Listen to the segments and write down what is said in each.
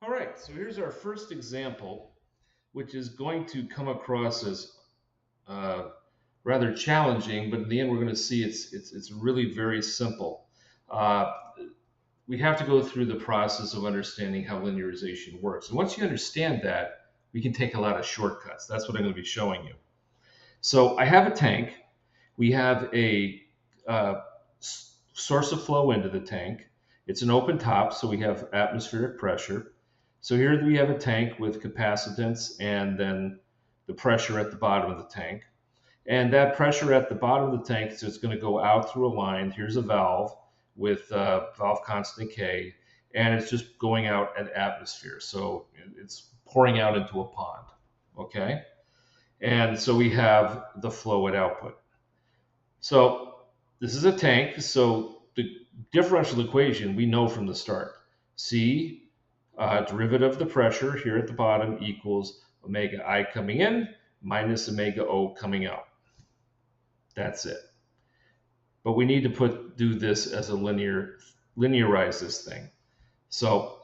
All right, so here's our first example, which is going to come across as uh, rather challenging, but in the end, we're going to see it's really very simple. Uh, we have to go through the process of understanding how linearization works, and once you understand that, we can take a lot of shortcuts. That's what I'm going to be showing you. So I have a tank. We have a source of flow into the tank. It's an open top, so we have atmospheric pressure. So here we have a tank with capacitance and then the pressure at the bottom of the tank. And that pressure at the bottom of the tank, so it's going to go out through a line. Here's a valve with valve constant K, and it's just going out at atmosphere. So it's pouring out into a pond. Okay? And so we have the flow at output. So this is a tank. So the differential equation we know from the start. C, derivative of the pressure here at the bottom equals omega I coming in minus omega O coming out. That's it. But we need to do this as a linearize this thing. So,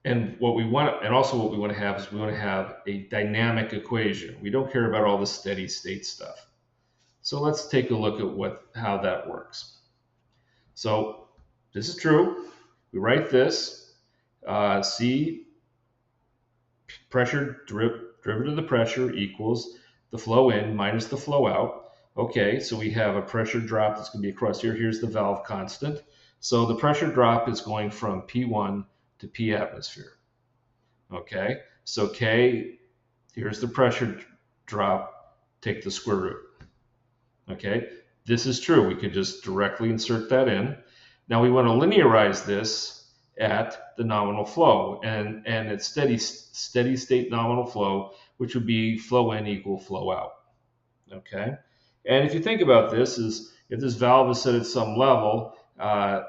and what we want, and also what we want to have is we want to have a dynamic equation. We don't care about all the steady state stuff. So let's take a look at how that works. So this is true. We write this C pressure derivative of the pressure equals the flow in minus the flow out. Okay, so we have a pressure drop that's going to be across here. Here's the valve constant. So the pressure drop is going from P1 to P atmosphere. Okay, so K, here's the pressure drop, take the square root. Okay, this is true. We could just directly insert that in. Now we want to linearize this at the nominal flow, and it's steady state nominal flow, which would be flow in equal flow out. Okay, and if you think about this, is if this valve is set at some level, at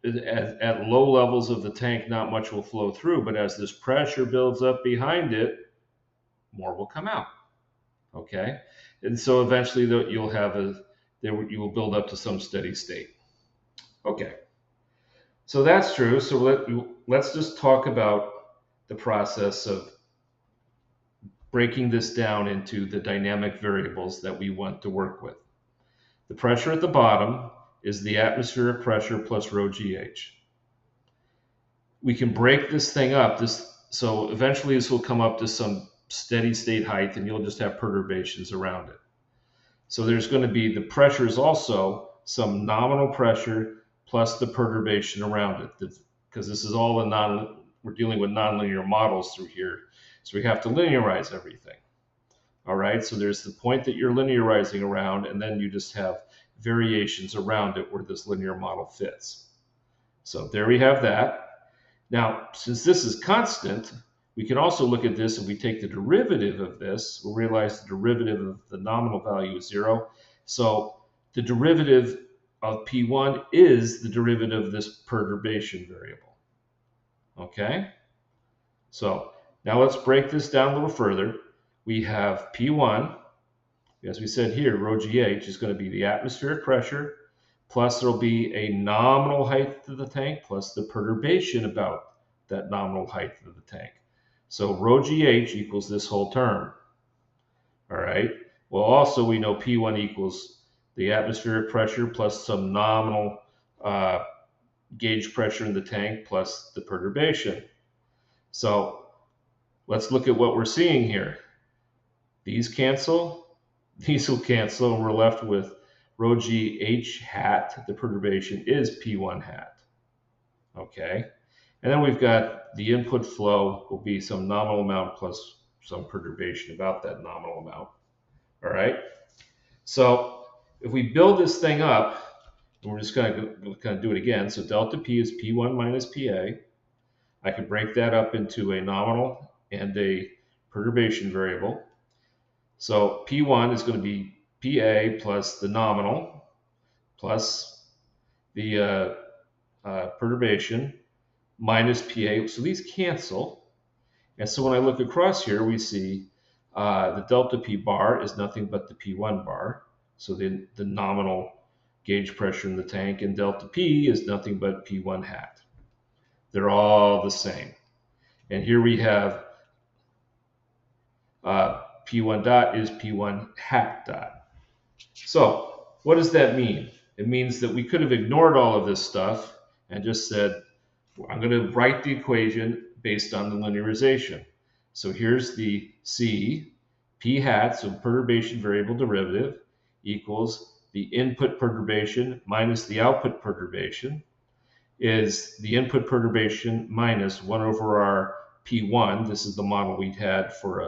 low levels of the tank, not much will flow through, but as this pressure builds up behind it, more will come out. Okay, and so eventually you'll have you will build up to some steady state. Okay, so that's true. So let's just talk about the process of breaking this down into the dynamic variables that we want to work with. The pressure at the bottom is the atmospheric pressure plus rho GH. We can break this thing up. So eventually this will come up to some steady state height, and you'll just have perturbations around it. So there's going to be the pressure is also some nominal pressure plus the perturbation around it, because this is all we're dealing with nonlinear models through here. So we have to linearize everything. All right, so there's the point that you're linearizing around, and then you just have variations around it where this linear model fits. So there we have that. Now, since this is constant, we can also look at this. If we take the derivative of this, we'll realize the derivative of the nominal value is 0. So the derivative of P1 is the derivative of this perturbation variable. Okay? So now let's break this down a little further. We have P1, as we said here, rho GH is going to be the atmospheric pressure, plus there'll be a nominal height of the tank, plus the perturbation about that nominal height of the tank. So rho GH equals this whole term. All right. Well, also we know P1 equals the atmospheric pressure plus some nominal gauge pressure in the tank plus the perturbation. So let's look at what we're seeing here. These cancel, these will cancel, and we're left with rho GH hat. The perturbation is P1 hat. Okay. And then we've got the input flow will be some nominal amount plus some perturbation about that nominal amount. All right. So if we build this thing up, and we're just going to do it again. So delta P is P1 minus PA. I could break that up into a nominal and a perturbation variable. So P1 is going to be PA plus the nominal plus the perturbation minus PA. So these cancel. And so when I look across here, we see the delta P bar is nothing but the P1 bar. So the nominal gauge pressure in the tank, and delta P is nothing but P1 hat. They're all the same. And here we have P1 dot is P1 hat dot. So what does that mean? It means that we could have ignored all of this stuff and just said, I'm going to write the equation based on the linearization. So here's the C, P hat, so perturbation variable derivative, equals the input perturbation minus the output perturbation, is the input perturbation minus 1 over r P1. This is the model we had for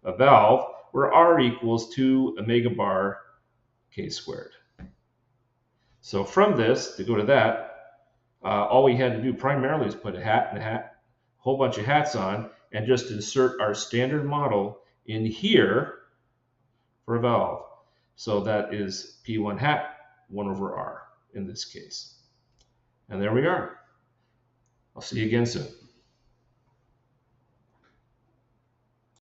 a valve, where r equals 2 omega bar k squared. So from this, to go to that, all we had to do primarily is put a hat and a whole bunch of hats on, and just insert our standard model in here for a valve. So that is P1 hat, 1 over R in this case. And there we are. I'll see you again soon.